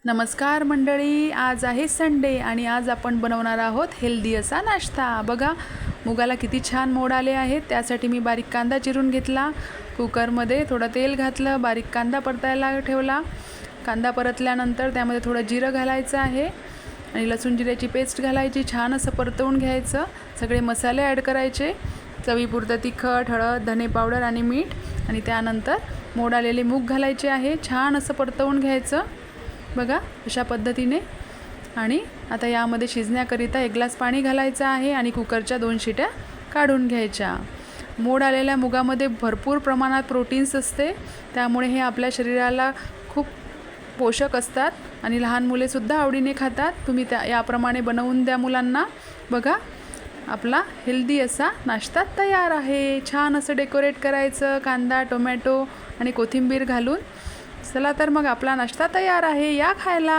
नमस्कार मंडळी, आज आहे संडे आणि आज आपण बनवणार आहोत हेल्दी असा नाश्ता। बघा मुगाला किती छान मोड आले आहेत। त्यासाठी मी बारीक कांदा चिरून घेतला, कुकरमध्ये थोडं तेल घातलं, बारीक कांदा परतायला ठेवला। कांदा परतल्यानंतर त्यामध्ये थोडं जिरं घालायचं आहे आणि लसूण जिऱ्याची पेस्ट घालायची, छान असं परतवून घ्यायचं। सगळे मसाले ॲड करायचे, चवीपुरतं तिखट, हळद, धने पावडर आणि मीठ, आणि त्यानंतर मोड आलेले मूग घालायचे आहे। छान असं परतवून घ्यायचं बघा अशा पद्धतीने। आणि आता यामध्ये शिजण्याकरिता 1 ग्लास पाणी घालायचं आहे आणि कुकरच्या 2 शिट्या काढून घ्यायच्या। मोड आलेल्या मुगामध्ये भरपूर प्रमाणात प्रोटीन्स असते, त्यामुळे हे आपल्या शरीराला खूप पोषक असतात आणि लहान मुलेसुद्धा आवडीने खातात। तुम्ही याप्रमाणे बनवून द्या मुलांना। बघा आपला हेल्दी असा नाश्ता तयार आहे। छान असं डेकोरेट करायचं कांदा, टोमॅटो आणि कोथिंबीर घालून। चला तर मग आपला नाश्ता तयार आहे, या खायला।